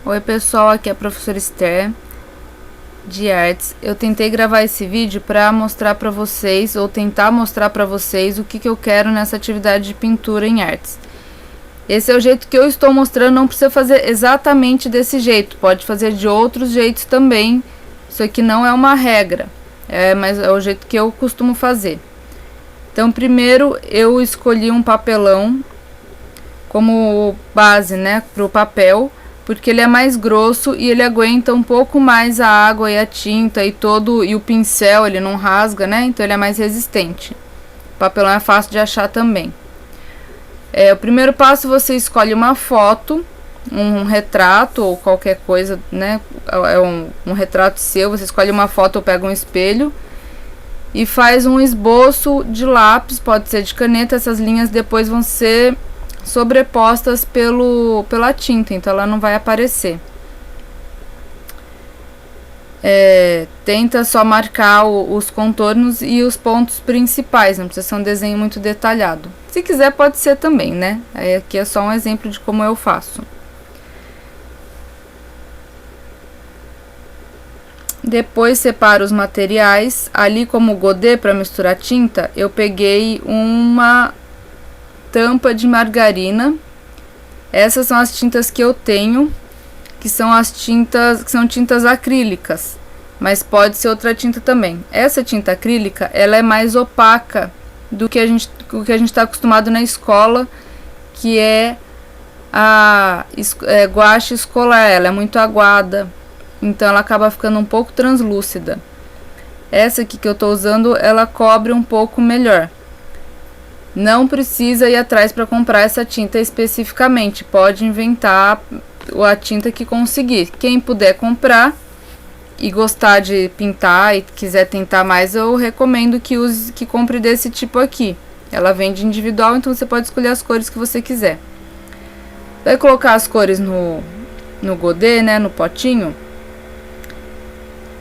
Oi pessoal, aqui é a professora Esther de artes. Eu tentei gravar esse vídeo para mostrar para vocês, ou tentar mostrar para vocês o que eu quero nessa atividade de pintura em artes. Esse é o jeito que eu estou mostrando, não precisa fazer exatamente desse jeito, pode fazer de outros jeitos também. Isso aqui não é uma regra, mas é o jeito que eu costumo fazer. Então primeiro eu escolhi um papelão como base, né, para o papel, porque ele é mais grosso e ele aguenta um pouco mais a água e a tinta e o pincel, ele não rasga, né? Então ele é mais resistente. O papelão é fácil de achar também. O primeiro passo, você escolhe uma foto, um retrato ou qualquer coisa, né? Um retrato seu, você escolhe uma foto ou pega um espelho e faz um esboço de lápis, pode ser de caneta. Essas linhas depois vão ser sobrepostas pela tinta, então ela não vai aparecer. Tenta só marcar os contornos e os pontos principais, não precisa ser um desenho muito detalhado. Se quiser pode ser também, né? Aqui é só um exemplo de como eu faço. Depois separo os materiais. Ali, como godê para misturar tinta, eu peguei uma tampa de margarina. Essas são as tintas que eu tenho, que são tintas acrílicas, mas pode ser outra tinta também. Essa tinta acrílica, ela é mais opaca do que a gente está acostumado na escola, que é a guache escolar. Ela é muito aguada, então ela acaba ficando um pouco translúcida. Essa aqui que eu estou usando, ela cobre um pouco melhor. Não precisa ir atrás para comprar essa tinta especificamente, pode inventar a tinta que conseguir. Quem puder comprar e gostar de pintar e quiser tentar mais, eu recomendo que compre desse tipo aqui. Ela vende individual, então você pode escolher as cores que você quiser. Vai colocar as cores no godê, né, no potinho.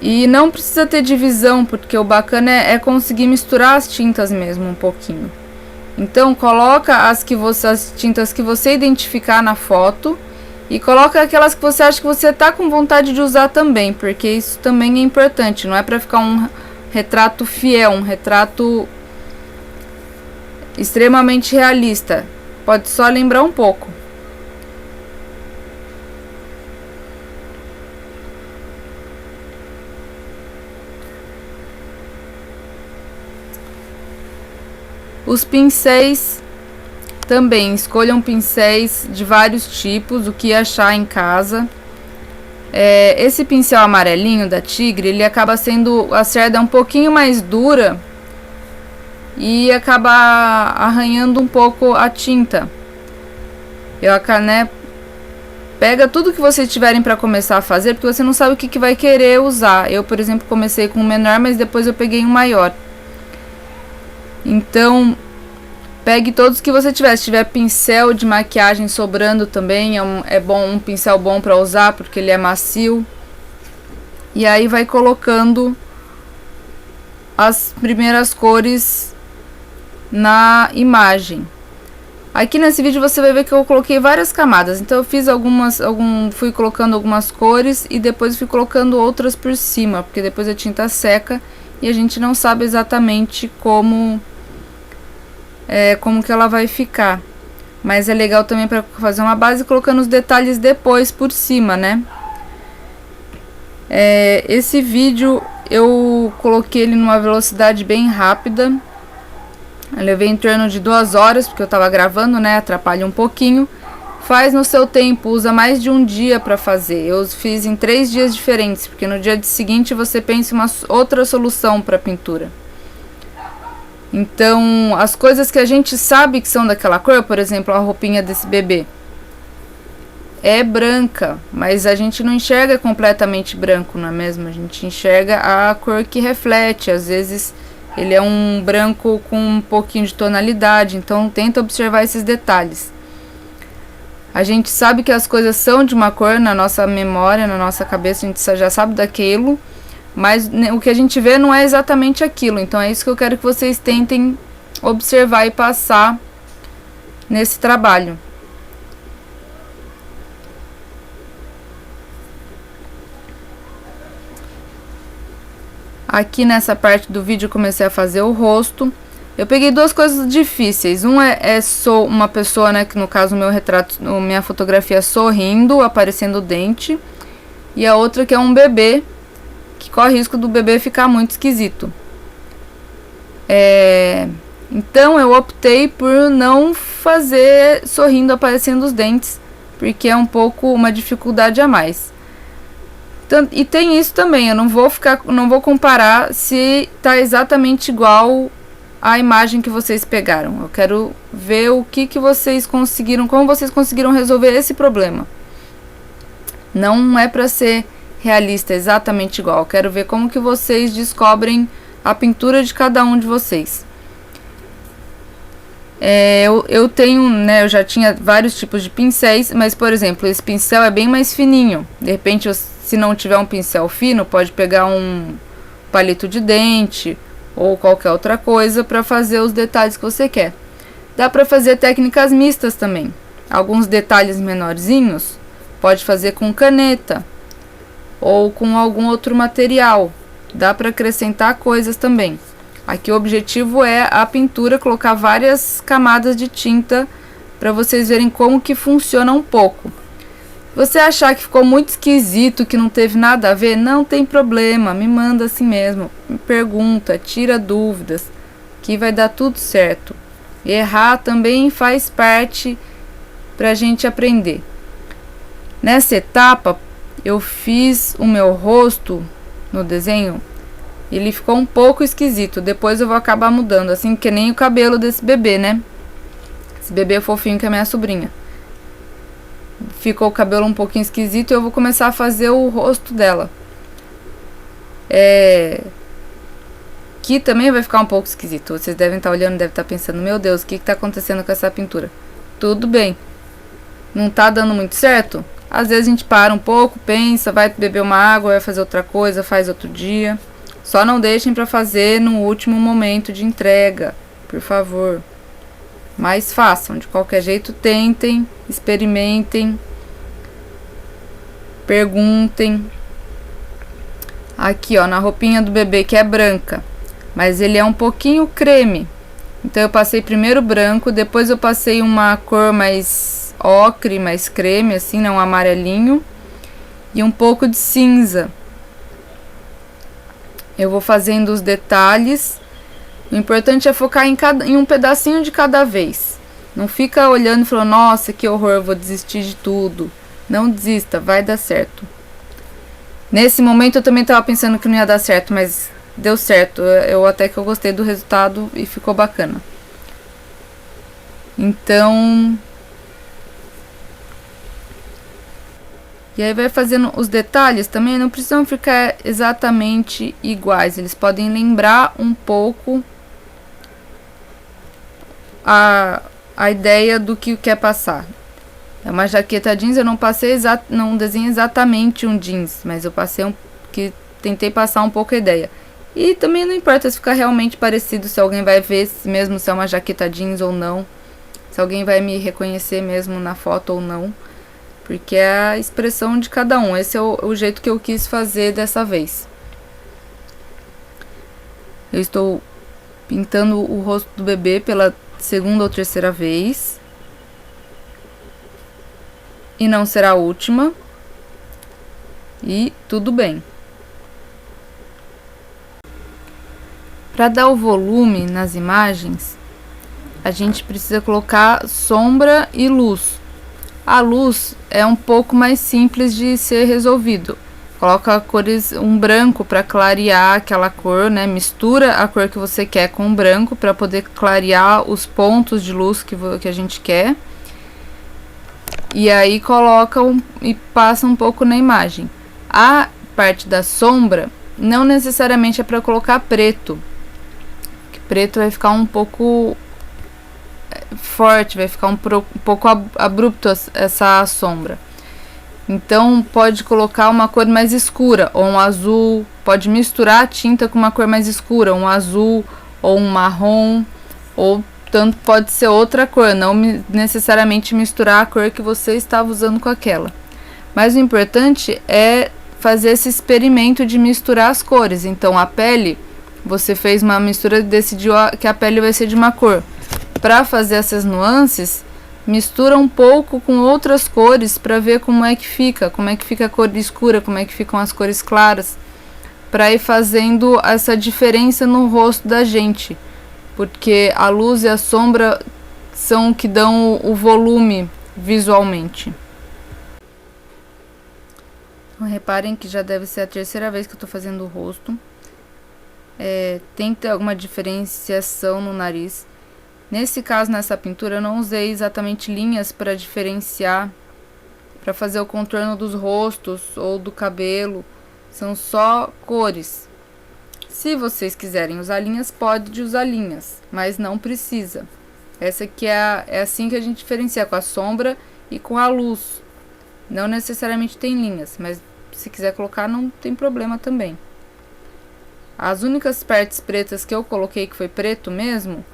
E não precisa ter divisão, porque o bacana é conseguir misturar as tintas mesmo um pouquinho. Então coloca as tintas que você identificar na foto e coloca aquelas que você acha que você tá com vontade de usar também, porque isso também é importante, não é para ficar um retrato fiel, um retrato extremamente realista. Pode só lembrar um pouco. Os pincéis também, escolham pincéis de vários tipos, o que achar em casa. Esse pincel amarelinho da Tigre, ele acaba sendo, a cerda é um pouquinho mais dura e acaba arranhando um pouco a tinta. Pega tudo que vocês tiverem para começar a fazer, porque você não sabe o que vai querer usar. Eu, por exemplo, comecei com um menor, mas depois eu peguei um maior. Então, pegue todos que você tiver. Se tiver pincel de maquiagem sobrando também, é bom, um pincel bom para usar, porque ele é macio. E aí vai colocando as primeiras cores na imagem. Aqui nesse vídeo você vai ver que eu coloquei várias camadas. Então eu fiz fui colocando algumas cores e depois fui colocando outras por cima, porque depois a tinta seca e a gente não sabe exatamente como que ela vai ficar. Mas é legal também para fazer uma base colocando os detalhes depois por cima, né? Esse vídeo eu coloquei ele numa velocidade bem rápida. Eu levei em torno de 2 horas, porque eu tava gravando, né? Atrapalha um pouquinho. Faz no seu tempo, usa mais de um dia para fazer. Eu fiz em 3 dias diferentes, porque no dia seguinte você pensa em uma outra solução para pintura. Então, as coisas que a gente sabe que são daquela cor, por exemplo, a roupinha desse bebê é branca, mas a gente não enxerga completamente branco, não é mesmo? A gente enxerga a cor que reflete. Às vezes ele é um branco com um pouquinho de tonalidade, então tenta observar esses detalhes. A gente sabe que as coisas são de uma cor na nossa memória, na nossa cabeça, a gente já sabe daquilo, mas o que a gente vê não é exatamente aquilo. Então é isso que eu quero que vocês tentem observar e passar nesse trabalho. Aqui nessa parte do vídeo eu comecei a fazer o rosto. Eu peguei duas coisas difíceis. Um sou uma pessoa, né, que no caso o meu retrato, minha fotografia sorrindo, aparecendo o dente. E a outra que é um bebê, que corre risco do bebê ficar muito esquisito. Então eu optei por não fazer sorrindo aparecendo os dentes, porque é um pouco uma dificuldade a mais. E tem isso também, eu não vou comparar se tá exatamente igual à imagem que vocês pegaram. Eu quero ver o que vocês conseguiram, como vocês conseguiram resolver esse problema. Não é para ser realista, exatamente igual. Eu quero ver como que vocês descobrem a pintura de cada um de vocês. Eu tenho, né, eu já tinha vários tipos de pincéis, mas, por exemplo, esse pincel é bem mais fininho. De repente, se não tiver um pincel fino, pode pegar um palito de dente ou qualquer outra coisa para fazer os detalhes que você quer. Dá para fazer técnicas mistas também. Alguns detalhes menorzinhos pode fazer com caneta ou com algum outro material. Dá para acrescentar coisas também. Aqui o objetivo é a pintura, colocar várias camadas de tinta para vocês verem como que funciona um pouco. Você achar que ficou muito esquisito, que não teve nada a ver, não tem problema, me manda assim mesmo, me pergunta, tira dúvidas, que vai dar tudo certo. Errar também faz parte para a gente aprender. Nessa etapa, eu fiz o meu rosto no desenho, ele ficou um pouco esquisito, depois eu vou acabar mudando, assim que nem o cabelo desse bebê, né? Esse bebê fofinho que é minha sobrinha. Ficou o cabelo um pouquinho esquisito e eu vou começar a fazer o rosto dela. Que também vai ficar um pouco esquisito. Vocês devem estar olhando, devem estar pensando, meu Deus, o que está acontecendo com essa pintura? Tudo bem. Não tá dando muito certo? Às vezes a gente para um pouco, pensa, vai beber uma água, vai fazer outra coisa, faz outro dia. Só não deixem para fazer no último momento de entrega, por favor. Mas façam, de qualquer jeito, tentem, experimentem, perguntem. Aqui, ó, na roupinha do bebê, que é branca, mas ele é um pouquinho creme. Então eu passei primeiro branco, depois eu passei uma cor mais ocre, mais creme, assim, né, um amarelinho, e um pouco de cinza. Eu vou fazendo os detalhes. O importante é focar em um pedacinho de cada vez. Não fica olhando e falando, nossa, que horror, vou desistir de tudo. Não desista, vai dar certo. Nesse momento eu também estava pensando que não ia dar certo, mas deu certo. Eu até que eu gostei do resultado e ficou bacana. Então... E aí vai fazendo os detalhes também, não precisam ficar exatamente iguais. Eles podem lembrar um pouco a ideia do que quer passar. É uma jaqueta jeans, eu não passei não desenho exatamente um jeans, mas eu passei tentei passar um pouco a ideia. E também não importa se ficar realmente parecido, se alguém vai ver mesmo se é uma jaqueta jeans ou não, se alguém vai me reconhecer mesmo na foto ou não, porque é a expressão de cada um. Esse é o jeito que eu quis fazer dessa vez. Eu estou pintando o rosto do bebê pela segunda ou terceira vez. E não será a última. E tudo bem. Para dar o volume nas imagens, a gente precisa colocar sombra e luz. A luz é um pouco mais simples de ser resolvido. Coloca um branco para clarear aquela cor, né? Mistura a cor que você quer com o branco para poder clarear os pontos de luz que a gente quer. E aí coloca e passa um pouco na imagem. A parte da sombra não necessariamente é para colocar preto. Porque preto vai ficar um pouco forte, vai ficar um pouco abrupto essa sombra. Então pode colocar uma cor mais escura ou um azul, pode misturar a tinta com uma cor mais escura, um azul ou um marrom, ou tanto pode ser outra cor, não necessariamente misturar a cor que você estava usando com aquela. Mas o importante é fazer esse experimento de misturar as cores. Então a pele, você fez uma mistura e decidiu que a pele vai ser de uma cor. Para fazer essas nuances, mistura um pouco com outras cores para ver como é que fica a cor escura, como é que ficam as cores claras, para ir fazendo essa diferença no rosto da gente, porque a luz e a sombra são o que dão o volume visualmente. Então, reparem que já deve ser a terceira vez que eu estou fazendo o rosto. Tem que ter alguma diferenciação no nariz. Nesse caso, nessa pintura, eu não usei exatamente linhas para diferenciar, para fazer o contorno dos rostos ou do cabelo. São só cores. Se vocês quiserem usar linhas, pode usar linhas, mas não precisa. Essa aqui é assim que a gente diferencia, com a sombra e com a luz. Não necessariamente tem linhas, mas se quiser colocar não tem problema também. As únicas partes pretas que eu coloquei, que foi preto mesmo,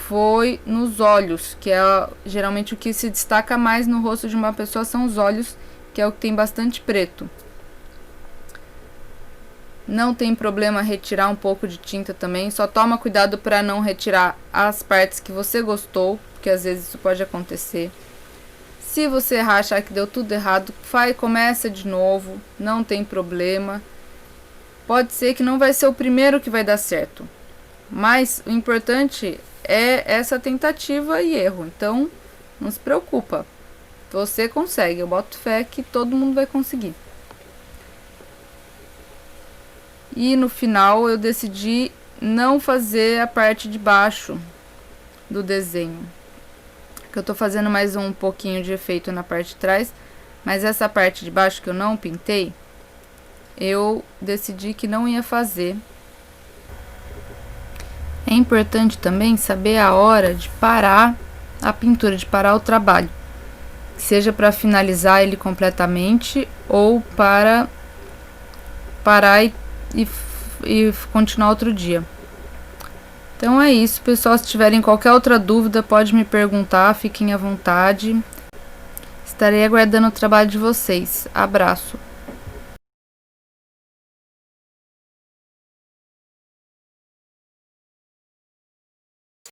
foi nos olhos, que é geralmente o que se destaca mais no rosto de uma pessoa, são os olhos, que é o que tem bastante preto. Não tem problema retirar um pouco de tinta também, só toma cuidado para não retirar as partes que você gostou, porque às vezes isso pode acontecer. Se você errar, achar que deu tudo errado, começa de novo, não tem problema. Pode ser que não vai ser o primeiro que vai dar certo, mas o importante é essa tentativa e erro, então não se preocupa, você consegue, eu boto fé que todo mundo vai conseguir. E no final eu decidi não fazer a parte de baixo do desenho, que eu tô fazendo mais um pouquinho de efeito na parte de trás, mas essa parte de baixo que eu não pintei, eu decidi que não ia fazer. É importante também saber a hora de parar a pintura, de parar o trabalho, seja para finalizar ele completamente ou para parar e continuar outro dia. Então é isso, pessoal. Se tiverem qualquer outra dúvida, pode me perguntar, fiquem à vontade. Estarei aguardando o trabalho de vocês. Abraço!